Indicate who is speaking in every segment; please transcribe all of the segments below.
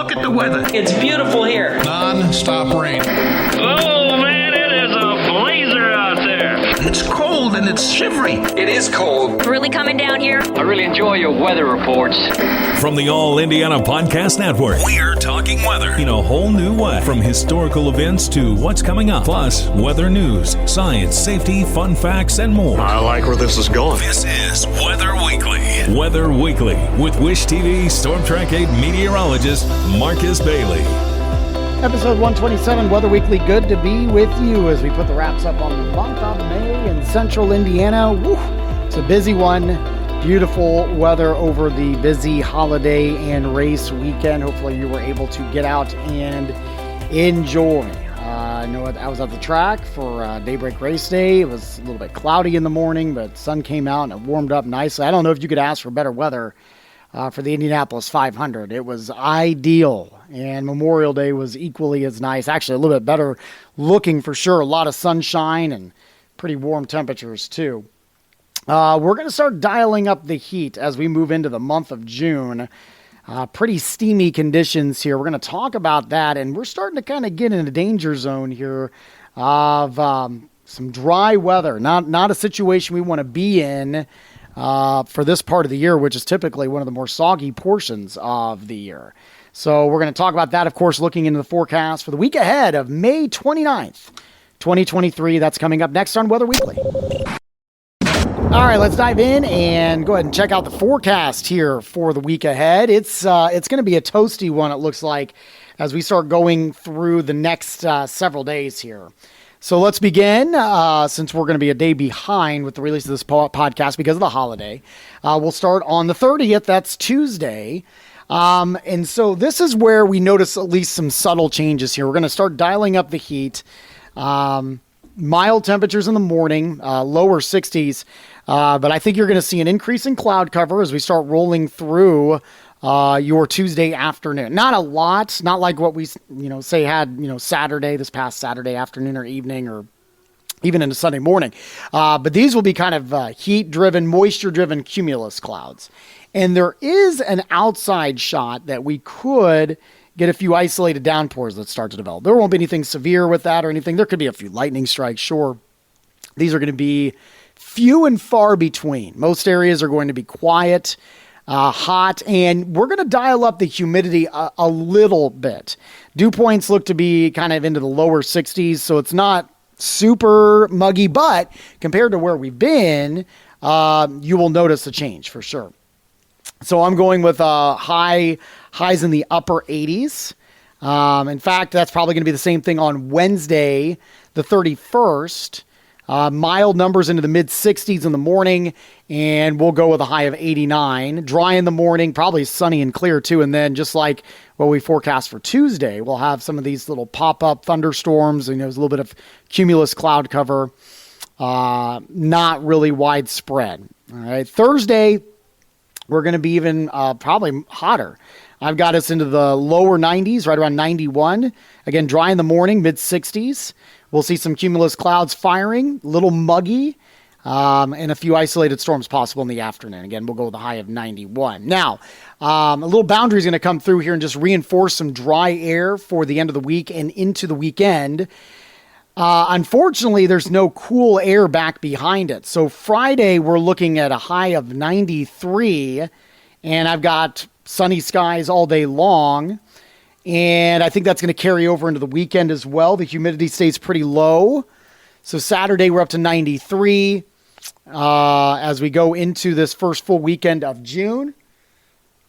Speaker 1: Look at the weather.
Speaker 2: It's beautiful here.
Speaker 3: Non-stop rain.
Speaker 4: Oh, man, it is a blazer out there.
Speaker 1: It's cold and it's shivery.
Speaker 5: It is cold.
Speaker 6: Really coming down here.
Speaker 4: I really enjoy your weather reports.
Speaker 7: From the All Indiana Podcast Network, we're talking weather in a whole new way. From historical events to what's coming up, plus weather news, science, safety, fun facts, and more.
Speaker 3: I like where this is going.
Speaker 7: This is Weather Weekly. Weather Weekly with Wish TV Storm Track 8 meteorologist Marcus Bailey.
Speaker 8: Episode 127, Weather Weekly. Good to be with you as we put the wraps up on the month of May in central Indiana. Woo, it's a busy one. Beautiful weather over the busy holiday and race weekend. Hopefully you were able to get out and enjoy. I know I was at the track for Daybreak Race Day. It was a little bit cloudy in the morning, but sun came out and it warmed up nicely. I don't know if you could ask for better weather for the Indianapolis 500. It was ideal, and Memorial Day was equally as nice. Actually, a little bit better looking for sure. A lot of sunshine and pretty warm temperatures too. We're going to start dialing up the heat as we move into the month of June. Pretty steamy conditions here. We're going to talk about that, and we're starting to kind of get in a danger zone here of some dry weather. Not a situation we want to be in for this part of the year, which is typically one of the more soggy portions of the year. So we're going to talk about that, of course, looking into the forecast for the week ahead of May 29th, 2023. That's coming up next on Weather Weekly. All right, let's dive in and go ahead and check out the forecast here for the week ahead. It's going to be a toasty one, it looks like, as we start going through the next several days here. So let's begin, since we're going to be a day behind with the release of this podcast because of the holiday. We'll start on the 30th. That's Tuesday. And so this is where we notice at least some subtle changes here. We're going to start dialing up the heat. Mild temperatures in the morning, lower 60s. But I think you're going to see an increase in cloud cover as we start rolling through your Tuesday afternoon. Not a lot, not like what we say had Saturday, this past Saturday afternoon or evening, or even into Sunday morning. But these will be kind of heat-driven, moisture-driven cumulus clouds. And there is an outside shot that we could get a few isolated downpours that start to develop. There won't be anything severe with that or anything. There could be a few lightning strikes, sure. These are going to be few and far between. Most areas are going to be quiet, hot, and we're going to dial up the humidity a little bit. Dew points look to be kind of into the lower 60s, so it's not super muggy, but compared to where we've been, you will notice a change for sure. So I'm going with highs in the upper 80s. In fact, that's probably going to be the same thing on Wednesday, the 31st. Mild numbers into the mid-60s in the morning, and we'll go with a high of 89. Dry in the morning, probably sunny and clear too, and then just like what we forecast for Tuesday, we'll have some of these little pop-up thunderstorms, and there's a little bit of cumulus cloud cover, not really widespread. All right, Thursday, we're going to be even probably hotter. I've got us into the lower 90s, right around 91. Again, dry in the morning, mid-60s. We'll see some cumulus clouds firing, a little muggy, and a few isolated storms possible in the afternoon. Again, we'll go with a high of 91. Now, a little boundary is going to come through here and just reinforce some dry air for the end of the week and into the weekend. Unfortunately, there's no cool air back behind it. So Friday, we're looking at a high of 93, and I've got sunny skies all day long. And I think that's going to carry over into the weekend as well. The humidity stays pretty low. So Saturday, we're up to 93 as we go into this first full weekend of June.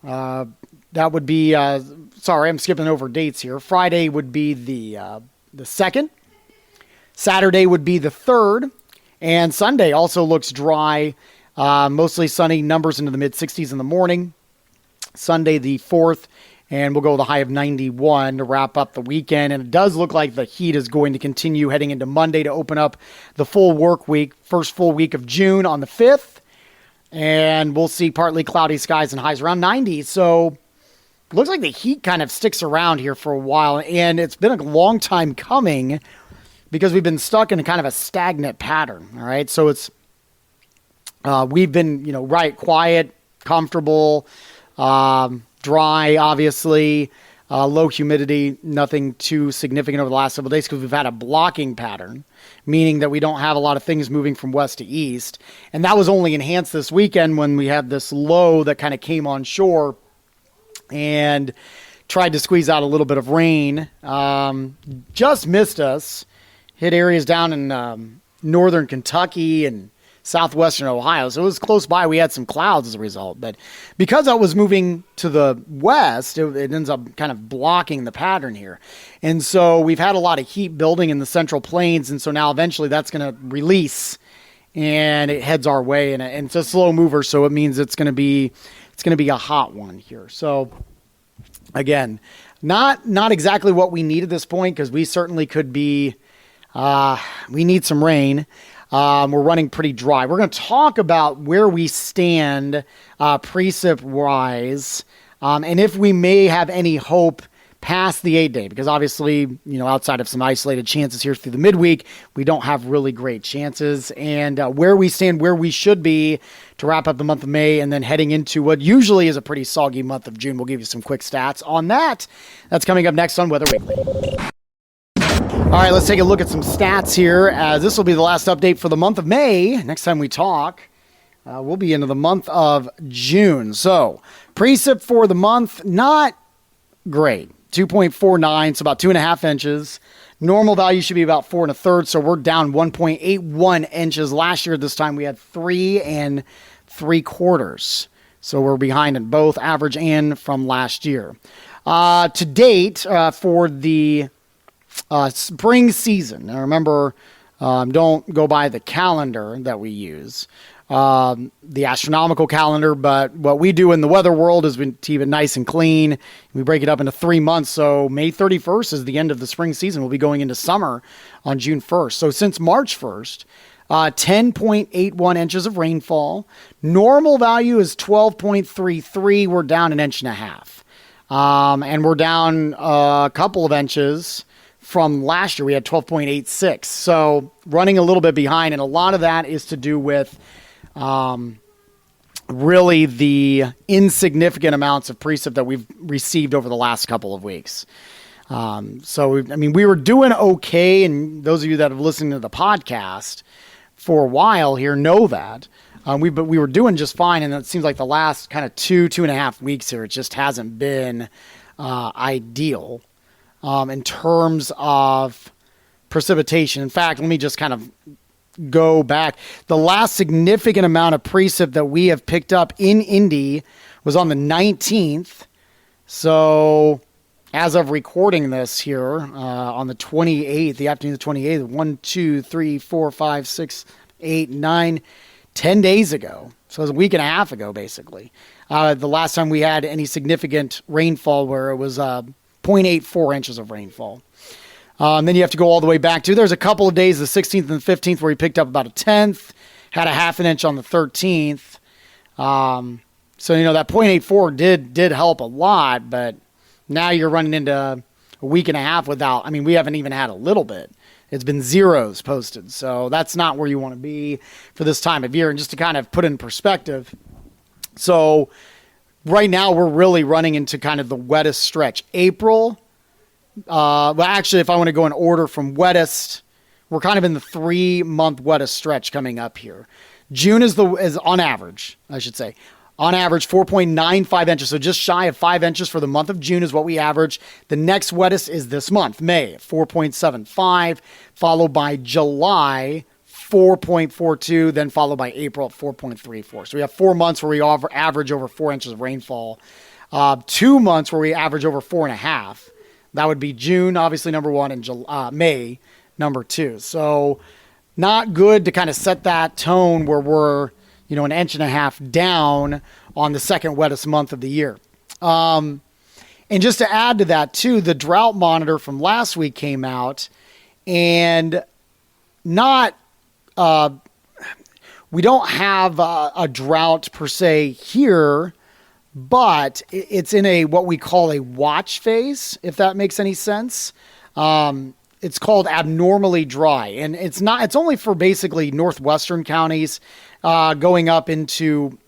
Speaker 8: That would be, sorry, I'm skipping over dates here. Friday would be the 2nd. Saturday would be the 3rd. And Sunday also looks dry, mostly sunny, numbers into the mid-60s in the morning. Sunday, the 4th. And we'll go with a high of 91 to wrap up the weekend. And it does look like the heat is going to continue heading into Monday to open up the full work week, first full week of June on the 5th. And we'll see partly cloudy skies and highs around 90. So it looks like the heat kind of sticks around here for a while. And it's been a long time coming because we've been stuck in a kind of a stagnant pattern. All right. So it's, we've been, quiet, comfortable, dry, obviously, Low humidity, nothing too significant over the last several days because we've had a blocking pattern, meaning that we don't have a lot of things moving from west to east. And that was only enhanced this weekend when we had this low that kind of came on shore and tried to squeeze out a little bit of rain. Just missed us. Hit areas down in northern Kentucky and southwestern Ohio. So it was close by. We had some clouds as a result. But because I was moving to the west, it ends up kind of blocking the pattern here. And so we've had a lot of heat building in the central plains. And so now eventually that's going to release and it heads our way. And it's a slow mover. So it means it's going to be a hot one here. So again, not exactly what we need at this point, because we certainly could be, we need some rain. We're running pretty dry. We're going to talk about where we stand precip-wise, and if we may have any hope past the 8-day, because obviously, outside of some isolated chances here through the midweek, we don't have really great chances, and where we stand, where we should be to wrap up the month of May, and then heading into what usually is a pretty soggy month of June. We'll give you some quick stats on that. That's coming up next on Weather Weekly. All right, let's take a look at some stats here, as this will be the last update for the month of May. Next time we talk, we'll be into the month of June. So, precip for the month, not great. 2.49, so about 2.5 inches. Normal value should be about 4 1/3, so we're down 1.81 inches. Last year at this time, we had 3 3/4. So we're behind in both average and from last year. To date, for the spring season. Now remember, don't go by the calendar that we use, the astronomical calendar, but what we do in the weather world is we keep it nice and clean. We break it up into 3 months. So May 31st is the end of the spring season. We'll be going into summer on June 1st. So since March 1st, 10.81 inches of rainfall. Normal value is 12.33. We're down 1.5 inches. And we're down a couple of inches from last year. We had 12.86. So running a little bit behind, and a lot of that is to do with really the insignificant amounts of precip that we've received over the last couple of weeks. We were doing okay, and those of you that have listened to the podcast for a while here know that. But we were doing just fine, and it seems like the last kind of 2.5 weeks here, it just hasn't been ideal in terms of precipitation. In fact, let me just kind of go back. The last significant amount of precip that we have picked up in Indy was on the 19th. So as of recording this here, on the 28th, the afternoon of the 28th, 1, 2, 3, 4, 5, 6, 8, 9, 10 days ago. So it was a week and a half ago, basically. The last time we had any significant rainfall, where it was 0.84 inches of rainfall. Then you have to go all the way back to, there's a couple of days, the 16th and the 15th, where we picked up about 1/10, had 1/2 inch on the 13th. So, that 0.84 did help a lot, but now you're running into a week and a half without, we haven't even had a little bit. It's been zeros posted. So that's not where you want to be for this time of year. And just to kind of put in perspective, so right now we're really running into kind of the wettest stretch. April, well, actually, if I want to go in order from wettest, we're kind of in the 3-month wettest stretch coming up here. June is on average, I should say. On average, 4.95 inches, so just shy of 5 inches for the month of June is what we average. The next wettest is this month, May, 4.75, followed by July, 4.42, then followed by April at 4.34. So we have 4 months where we average over 4 inches of rainfall. 2 months where we average over 4.5. That would be June, obviously, number 1, and May, number 2. So not good to kind of set that tone where we're 1.5 inches down on the second wettest month of the year. And just to add to that, too, the drought monitor from last week came out, and we don't have a drought per se here, but it's in what we call a watch phase, if that makes any sense. It's called abnormally dry, and it's only for basically northwestern counties, going up into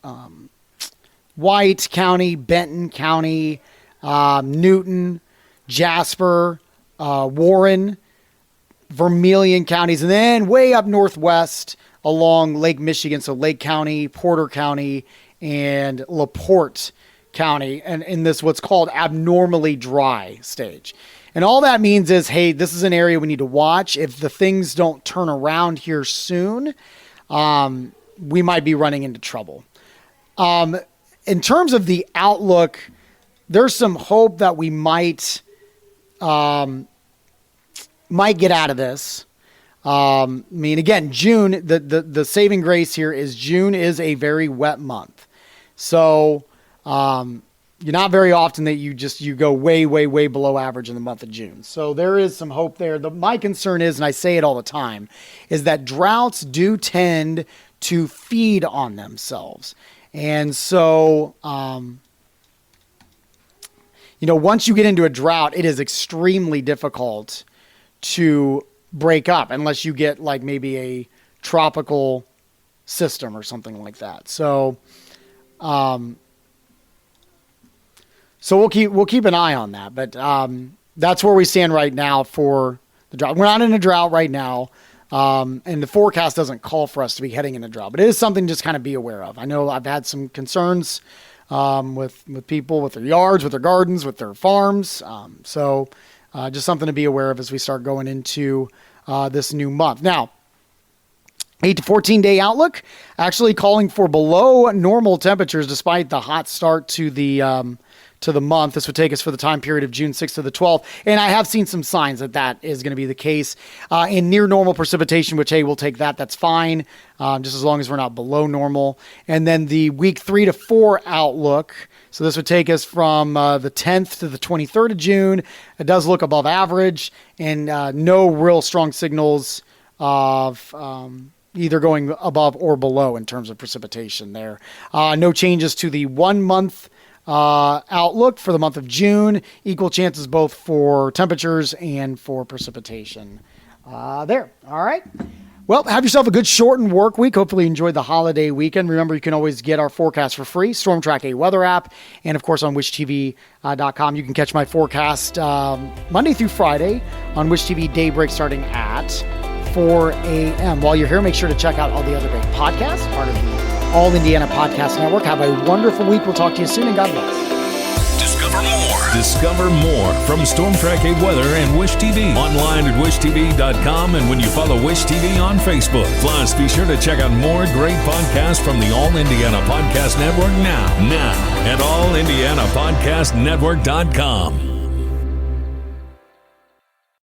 Speaker 8: White County, Benton County, Newton, Jasper, Warren, Vermilion counties, and then way up northwest along Lake Michigan, so Lake County, Porter County, and LaPorte County, and in this what's called abnormally dry stage. And all that means is, hey, this is an area we need to watch. If the things don't turn around here soon, we might be running into trouble. In terms of the outlook, there's some hope that we might get out of this. I mean, again, June, the saving grace here is June is a very wet month. So you're not very often that you go way, way, way below average in the month of June. So there is some hope there. My concern is, and I say it all the time, is that droughts do tend to feed on themselves. And so, once you get into a drought, it is extremely difficult to break up unless you get like maybe a tropical system or something like that. So, we'll keep an eye on that, but that's where we stand right now for the drought. We're not in a drought right now, and the forecast doesn't call for us to be heading in a drought, but it is something to just kind of be aware of. I know I've had some concerns with people, with their yards, with their gardens, with their farms. So just something to be aware of as we start going into this new month. Now, 8 to 14-day outlook, actually calling for below normal temperatures despite the hot start to the month. This would take us for the time period of June 6th to the 12th. And I have seen some signs that is going to be the case. In near normal precipitation, which, hey, we'll take that. That's fine, just as long as we're not below normal. And then the week 3 to 4 outlook. So this would take us from the 10th to the 23rd of June. It does look above average, and no real strong signals of either going above or below in terms of precipitation there. No changes to the 1 month outlook for the month of June. Equal chances both for temperatures and for precipitation there. All right. Well, have yourself a good shortened work week. Hopefully you enjoyed the holiday weekend. Remember, you can always get our forecast for free, StormTrack A weather app, and of course on WishTV.com. You can catch my forecast Monday through Friday on Wish TV Daybreak starting at 4 a.m. While you're here, make sure to check out all the other great podcasts, part of the All Indiana Podcast Network. Have a wonderful week. We'll talk to you soon, and God bless.
Speaker 7: Discover more from StormTrack A Weather and Wish TV. Online at WishTV.com and when you follow Wish TV on Facebook. Plus, be sure to check out more great podcasts from the All Indiana Podcast Network now at AllIndianaPodcastNetwork.com.